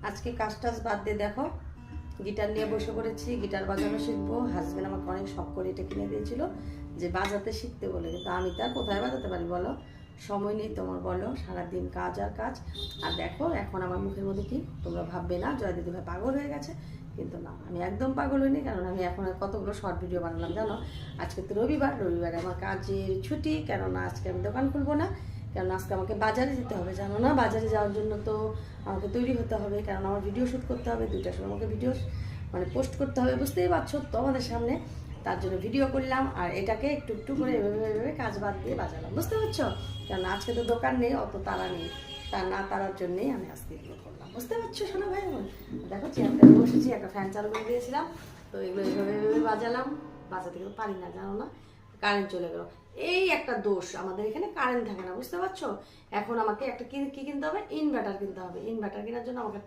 আজকে কাজ টাজ বাদ দিয়ে দেখো গিটার নিয়ে বসে পড়েছি, গিটার বাজানো শিখবো। হাজবেন্ড আমাকে অনেক শখ করে এটা কিনে দিয়েছিল যে বাজাতে শিখতে বলে, কিন্তু আমি তো আর কোথায় বাজাতে পারি বলো, সময় নেই তোমার বলো, সারাদিন কাজ আর কাজ। আর দেখো এখন আমার মুখের মধ্যে কি, তোমরা ভাববে না জয় দিদি ভাই পাগল হয়ে গেছে, কিন্তু না, আমি একদম পাগল হইনি। কারণ আমি এখন কতগুলো শর্ট ভিডিও বানালাম জানো। আজকে তো রবিবারে আমার কাজের ছুটি, কেননা আজকে আমি দোকান খুলবো না, কারণ আজকে আমাকে বাজারে যেতে হবে জানো না। বাজারে যাওয়ার জন্য তো আমাকে তৈরি হতে হবে, কারণ আমার ভিডিও শ্যুট করতে হবে, 2টার সময় আমাকে ভিডিও মানে পোস্ট করতে হবে, বুঝতেই পারছো তো আমাদের সামনে। তার জন্য ভিডিও করলাম আর এটাকে একটু একটু করে এভাবে কাজ বাদ দিয়ে বাজালাম, বুঝতে পারছো। কারণ আজকে তো দোকান নেই, অত তাড়া নেই, তা না তাড়ার জন্যেই আমি আজকে এগুলো করলাম, বুঝতে পারছো শোনো ভাই বোন। দেখো চেয়ারটা বসেছি, একটা ফ্যান চালু করে দিয়েছিলাম, তো এগুলো এভাবে বাজালাম। বাজাতে কিন্তু পারি না জানো না, কারেন্ট চলে গেল। এই একটা দোষ, আমাদের এখানে কারেন্ট থাকে না, বুঝতে পারছো। এখন আমাকে একটা কি কিনতে হবে, ইনভার্টার কিনতে হবে। ইনভার্টার কেনার জন্য আমাকে